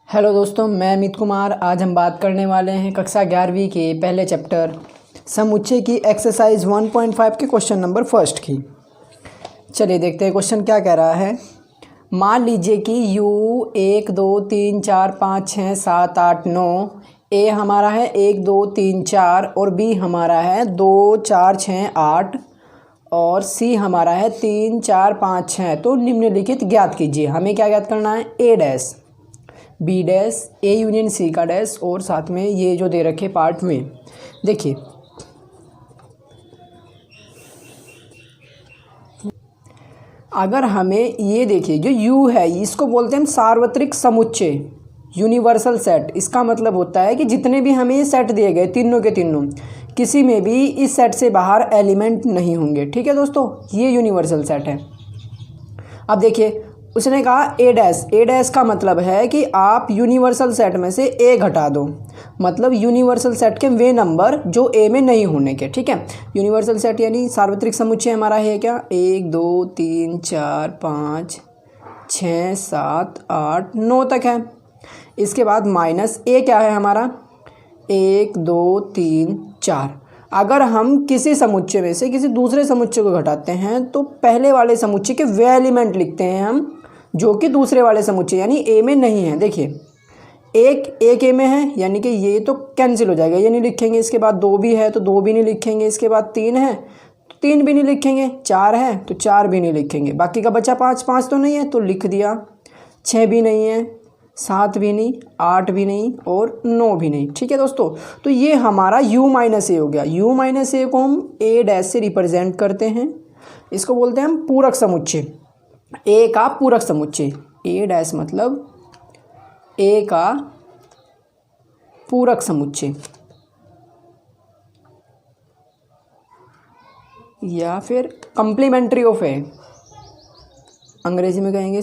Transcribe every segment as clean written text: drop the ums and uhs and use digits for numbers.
Hello दोस्तों, मैं अमित कुमार। आज हम बात करने वाले हैं कक्षा 11वीं के पहले चैप्टर समुच्चय की एक्सरसाइज 1.5 के क्वेश्चन नंबर फर्स्ट की। चलिए देखते हैं क्वेश्चन क्या कह रहा है। मान लीजिए कि u 1 2 3 4 5 6 7 8 9 a हमारा है 1 2 3 4 और b हमारा है 2 4 6 8 और c हमारा है 3 4 5 6। तो निम्नलिखित ज्ञात कीजिए। हमें क्या ज्ञात करना है? a dash B dash A union C का डैश और साथ में ये जो दे रखे पार्ट में देखिए। अगर हमें ये देखिए जो U है इसको बोलते हैं हम सार्वत्रिक समुच्चय, यूनिवर्सल सेट। इसका मतलब होता है कि जितने भी हमें सेट दिए गए तीनों के तीनों, किसी में भी इस सेट से बाहर एलिमेंट नहीं होंगे। ठीक है दोस्तों, ये यूनिवर्सल सेट है। अब देखिए उसने कहा ए डैश का मतलब है कि आप यूनिवर्सल सेट में से ए घटा दो, मतलब यूनिवर्सल सेट के वे नंबर जो ए में नहीं होने के। ठीक है, यूनिवर्सल सेट यानी सार्वत्रिक समुच्चय हमारा है क्या? 1 2 3 4 5 6 7 8 9 तक है। इसके बाद माइनस ए क्या है हमारा? 1 2 3 4। अगर हम किसी समुच्चय में से किसी दूसरे समुच्चय को घटाते हैं तो पहले वाले समुच्चय के वे एलिमेंट लिखते हैं हम जो कि दूसरे वाले समुच्चय यानी ए में नहीं है। देखिए एक ए में है यानी कि ये तो कैंसिल हो जाएगा, ये नहीं लिखेंगे। इसके बाद 2 भी है तो 2 भी नहीं लिखेंगे। इसके बाद 3 है तो 3 भी नहीं लिखेंगे। 4 है तो 4 भी नहीं लिखेंगे। बाकी का बचा 5 तो नहीं है तो लिख दिया। 6 भी नहीं है, 7 भी नहीं, 8 भी नहीं और 9 भी नहीं। ठीक है दोस्तों, तो ये हमारा u माइनस ए हो गया। u माइनस ए को हम a डैश से रिप्रेजेंट करते हैं। इसको बोलते हैं हम पूरक समुच्चय, a का पूरक समुच्चय। a डैश मतलब a का पूरक समुच्चय या फिर कम्प्लीमेंट्री ऑफ ए अंग्रेजी में कहेंगे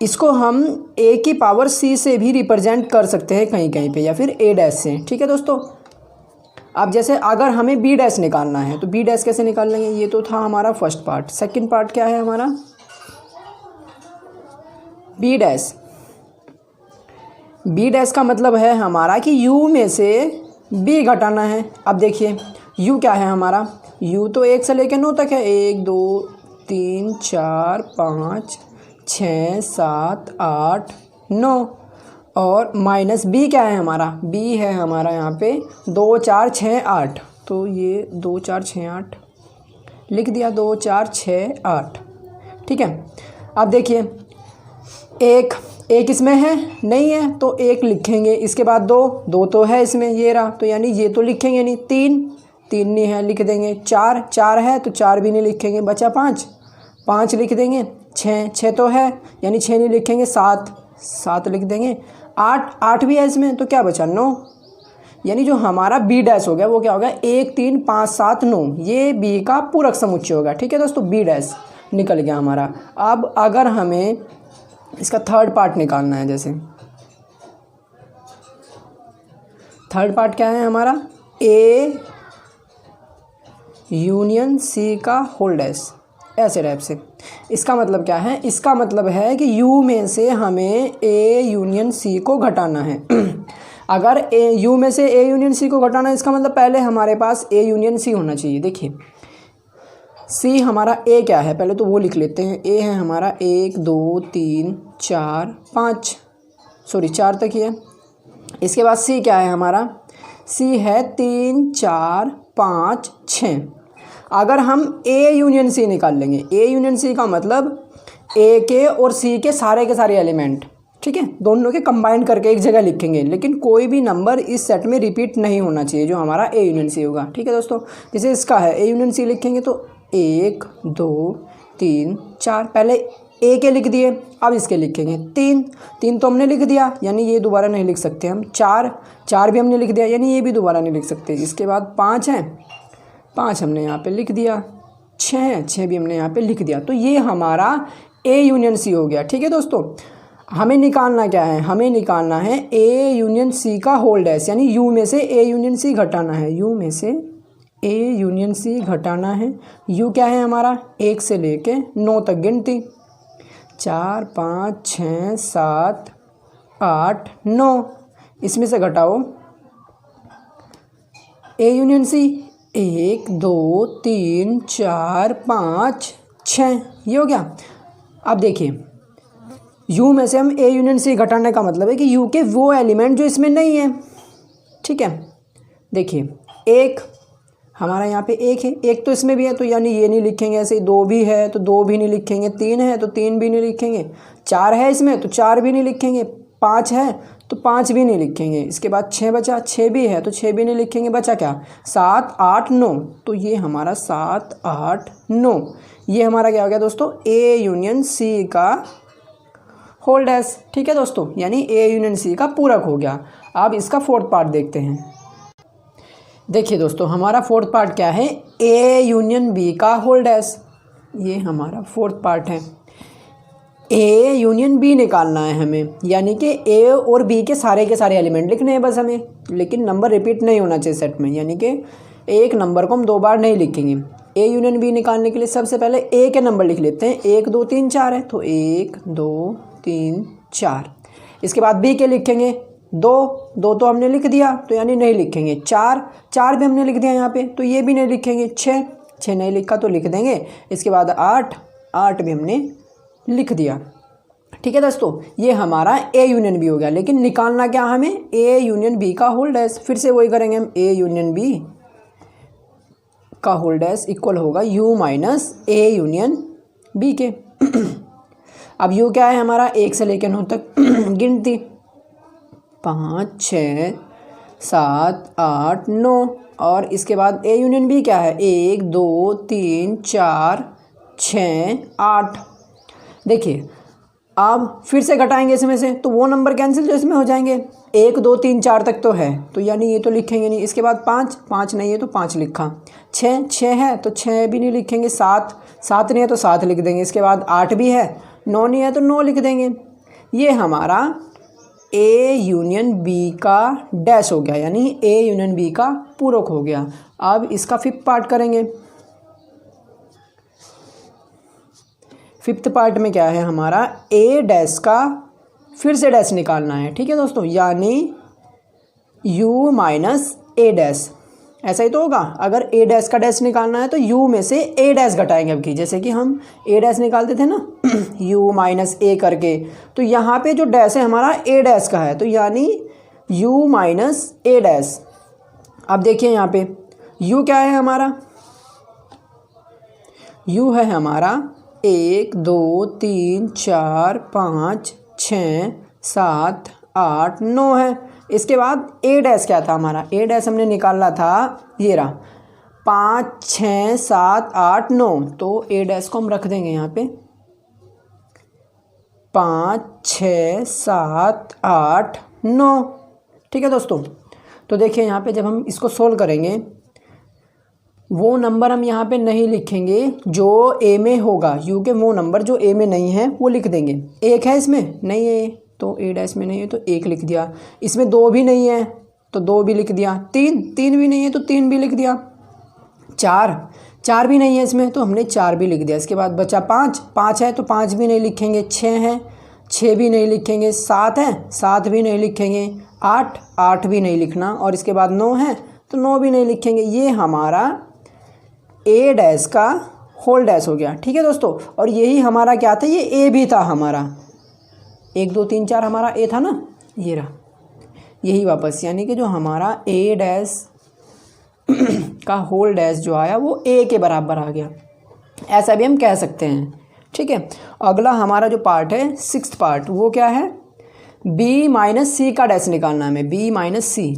इसको हम a की पावर c से भी रिप्रेजेंट कर सकते हैं कहीं कहीं पे, या फिर a डैश से। ठीक है दोस्तों, अब जैसे अगर हमें b डैश निकालना है तो b डैश कैसे निकाल लेंगे? ये तो था हमारा फर्स्ट पार्ट। सेकंड पार्ट क्या है हमारा? b डैश का मतलब है हमारा कि u में से b घटाना है। अब देखिए u क्या है हमारा? u तो 1 से लेकर 9 तक है। 1 2 3 4 5 6 7 8 9 और माइनस b क्या है हमारा? b है हमारा यहाँ पे 2 4 6 8। तो ये 2 4 6 8 लिख दिया। 2 4 6 8। ठीक है, अब देखिए एक इसमें है नहीं है तो 1 लिखेंगे। इसके बाद 2 तो है इसमें, ये रहा, तो यानी ये तो लिखेंगे नहीं। 3 नहीं है, लिख देंगे। 4 है तो 4 भी नहीं लिखेंगे। बचा 5 लिख देंगे। 6 तो है यानी 6 नहीं लिखेंगे। 7 लिख देंगे। 8 भी है इसमें तो क्या बचा? 9। यानी जो हमारा b डैश हो गया वो क्या होगा? 1 3 5 7 9। ये b का पूरक समुच्चय होगा। ठीक है दोस्तों, b डैश निकल गया हमारा। अब अगर हमें इसका थर्ड पार्ट निकालना है, जैसे थर्ड पार्ट क्या है हमारा? a यूनियन c का होल डैश, ऐसे टाइप से। इसका मतलब क्या है? इसका मतलब है कि u में से हमें a यूनियन c को घटाना है। अगर u में से a यूनियन c को घटाना है इसका मतलब पहले हमारे पास a यूनियन c होना चाहिए। देखिए c हमारा a क्या है पहले तो वो लिख लेते हैं। a है हमारा 1 2 3 4 5, सॉरी 4 तक ही है। इसके बाद c क्या है हमारा? c है 3 4 5 6। अगर हम a यूनियन c निकाल लेंगे, a यूनियन c का मतलब a के और c के सारे एलिमेंट, ठीक है, दोनों के कंबाइन करके एक जगह लिखेंगे। लेकिन कोई भी नंबर इस सेट में रिपीट नहीं होना चाहिए जो हमारा a यूनियन c होगा। ठीक है दोस्तों, जैसे इसका है a यूनियन c लिखेंगे तो 1 2 3 4, पहले a के लिख दिए। अब इसके लिखेंगे 3 तो हमने लिख दिया यानी ये दोबारा नहीं लिख सकते हम। 4 भी हमने लिख दिया यानी ये भी दोबारा नहीं लिख सकते। इसके बाद 5 है, 5 हमने यहाँ पे लिख दिया। 6 भी हमने यहाँ पे लिख दिया। तो ये हमारा a यूनियन c हो गया। ठीक है दोस्तों, हमें निकालना क्या है? हमें निकालना है a यूनियन c का होल डैश, यानी u में से a यूनियन c घटाना है। u में से a यूनियन c घटाना है। u क्या है हमारा? 1 से लेके 9 तक गिनती। 4 5 6 7 8 9, इसमें से घटाओ ए यूनियन सी, 1 2 3 4 5 6, ये हो गया। अब देखिए यू में से हम ए यूनियन सी घटाने का मतलब है कि यू के वो एलिमेंट जो इसमें नहीं है, ठीक है। देखिए एक हमारा यहाँ पे एक है, एक तो इसमें भी है तो यानी ये नहीं लिखेंगे ऐसे, दो भी है तो दो भी नहीं लिखेंगे, तीन है तो तीन भी नहीं लिखेंगे, चार है इसमें तो चार भी नहीं लिखेंगे, पाँच है तो पाँच भी नहीं लिखेंगे, इसके बाद छः बचा, छः भी है तो छः भी नहीं लिखेंगे, बचा क्या 7 8 9, तो ये हमारा 7 8 9, ये हमारा क्या हो गया दोस्तों ए यूनियन सी का होल डैश, ठीक है दोस्तों, यानी ए यूनियन सी का पूरक हो गया। अब इसका फोर्थ पार्ट देखते हैं। देखिए दोस्तों हमारा फोर्थ पार्ट क्या है, ए यूनियन बी का होल डैश, ये हमारा फोर्थ पार्ट है। ए यूनियन बी निकालना है हमें, यानी कि ए और बी के सारे एलिमेंट लिखने हैं बस हमें, लेकिन नंबर रिपीट नहीं होना चाहिए सेट में, यानी कि एक नंबर को हम दो बार नहीं लिखेंगे। ए यूनियन बी निकालने के लिए सबसे पहले ए के नंबर लिख लेते हैं, 1 2 3 4 है तो 1 2 3 4, इसके बाद बी के लिखेंगे, दो तो हमने लिख दिया तो यानी नहीं लिखेंगे, चार भी हमने लिख दिया यहाँ पे तो ये भी नहीं लिखेंगे, छः नहीं लिखा तो लिख देंगे, इसके बाद 8 भी हमने लिख दिया, ठीक है दोस्तों। ये हमारा ए यूनियन बी हो गया, लेकिन निकालना क्या हमें, ए यूनियन बी का होल डैश, फिर से वही करेंगे हम, ए यूनियन बी का होल डैश इक्वल होगा U minus A union B के। अब यू क्या है हमारा 1 से लेकर 9 तक गिनती, 5 6 7 8 9, और इसके बाद ए यूनियन बी क्या है 1 2 3 4 6 8। देखिए अब फिर से घटाएंगे इसमें से तो वो नंबर कैंसिल जो इसमें हो जाएंगे, 1 2 3 4 तक तो है तो यानी ये तो लिखेंगे नहीं, इसके बाद 5 नहीं है तो 5 लिखा, 6 है तो 6 भी नहीं लिखेंगे, 7 नहीं है तो 7 लिख देंगे, इसके बाद 8 भी है, 9 नहीं है तो 9 लिख देंगे। ये हमारा ए यूनियन बी का डैश हो गया, यानी ए यूनियन बी का पूरक हो गया। अब इसका फिफ्थ पार्ट करेंगे। फिफ्थ पार्ट में क्या है हमारा, ए डैश का फिर से डैश निकालना है, ठीक है दोस्तों, यानी यू माइनस ए डैश, ऐसा ही तो होगा। अगर ए डैश का डैश निकालना है तो यू में से ए डैश घटाएंगे, अब की जैसे कि हम ए डैश निकालते थे ना यू माइनस ए करके, तो यहाँ पे जो डैश है हमारा ए डैश का है तो यानी यू माइनस ए डैश। अब देखिए यहाँ पे यू क्या है हमारा, यू है हमारा 1 2 3 4 5 6 7 8 9 है। इसके बाद ए डैश क्या था हमारा, ए डैश हमने निकालना था ये रहा 5 6 7 8 9, तो ए डैश को हम रख देंगे यहाँ पे 5 6 7 8 9, ठीक है दोस्तों। तो देखिए यहाँ पे जब हम इसको सोल्व करेंगे वो नंबर हम यहाँ पे नहीं लिखेंगे जो ए में होगा, यू के वो नंबर जो ए में नहीं है वो लिख देंगे। 1 है इसमें नहीं है तो ए डैश में नहीं है तो 1 लिख दिया, इसमें 2 भी नहीं है तो 2 भी लिख दिया, 3 भी नहीं है तो 3 भी लिख दिया, 4 भी नहीं है इसमें तो हमने 4 भी लिख दिया। इसके बाद बचा 5 है तो 5 भी नहीं लिखेंगे, 6 है 6 भी नहीं लिखेंगे, 7 है 7 भी नहीं लिखेंगे, 8 भी नहीं लिखना, और इसके बाद 9 है तो 9 भी नहीं लिखेंगे। ये हमारा ए डैश का होल डैश हो गया, ठीक है दोस्तों। और यही हमारा क्या था, ये ए भी था हमारा, 1 2 3 4 हमारा ए था ना, ये रहा यही वापस, यानी कि जो हमारा ए डैश का होल डैश जो आया वो ए के बराबर आ गया, ऐसा भी हम कह सकते हैं, ठीक है। अगला हमारा जो पार्ट है सिक्स्थ पार्ट, वो क्या है, बी माइनस सी का डैश निकालना है हमें, बी माइनस सी,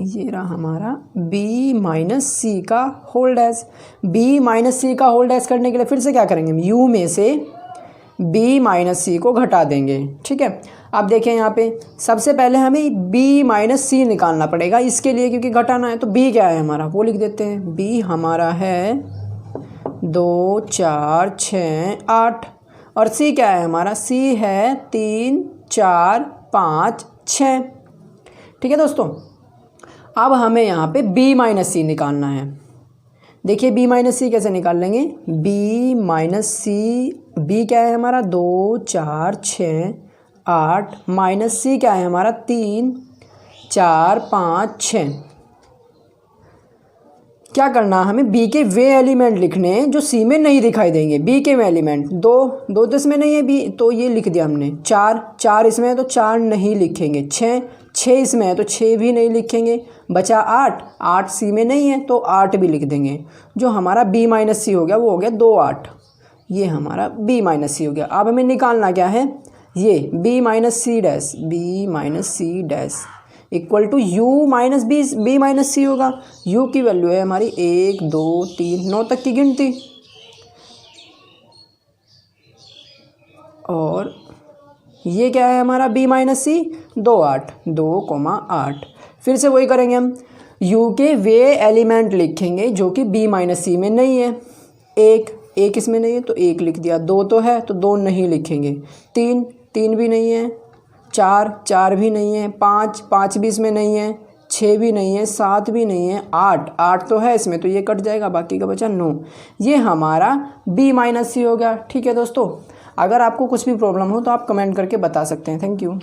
ये रहा हमारा b माइनस सी का होल डैश। b माइनस सी का होल डैश करने के लिए फिर से क्या करेंगे, u में से b माइनस सी को घटा देंगे, ठीक है। अब देखें यहाँ पे सबसे पहले हमें b माइनस सी निकालना पड़ेगा इसके लिए, क्योंकि घटाना है। तो b क्या है हमारा वो लिख देते हैं, b हमारा है 2 4 6 8, और c क्या है हमारा, c है 3 4 5 6, ठीक है दोस्तों। अब हमें यहाँ पे b माइनस सी निकालना है, देखिए बी माइनस सी कैसे निकाल लेंगे, बी माइनस सी, बी क्या है हमारा 2 4 6 8, माइनस सी क्या है हमारा 3 4 5 6। क्या करना, हमें बी के वे एलिमेंट लिखने हैं जो सी में नहीं दिखाई देंगे। बी के वे एलिमेंट दो तो इसमें नहीं है बी, तो ये लिख दिया हमने। 4 इसमें है तो 4 नहीं लिखेंगे। 6 इसमें है तो 6 भी नहीं लिखेंगे। बचा 8 सी में नहीं है तो 8 भी लिख देंगे। जो हमारा बी माइनस सी हो गया वो हो गया 2 8, ये हमारा बी माइनस सी हो गया। अब हमें निकालना क्या है, ये B minus C dash equal to U minus B minus C होगा। यू की वैल्यू है हमारी 1 2 3 9 तक की गिनती, और ये क्या है हमारा बी माइनस सी 2 8 2,8। फिर से वही करेंगे हम, यू के वे एलिमेंट लिखेंगे जो कि बी माइनस सी में नहीं है। एक इसमें नहीं है तो 1 लिख दिया। 2 तो है तो 2 नहीं लिखेंगे। 3 भी नहीं है। 4 भी नहीं है। 5 भी इसमें नहीं है। 6 भी नहीं है। 7 भी नहीं है। 8 तो है इसमें तो ये कट जाएगा, बाकी का बचा 9। ये हमारा बी माइनस सी हो गया। ठीक है दोस्तों, अगर आपको कुछ भी प्रॉब्लम हो तो आप कमेंट करके बता सकते हैं। Thank you.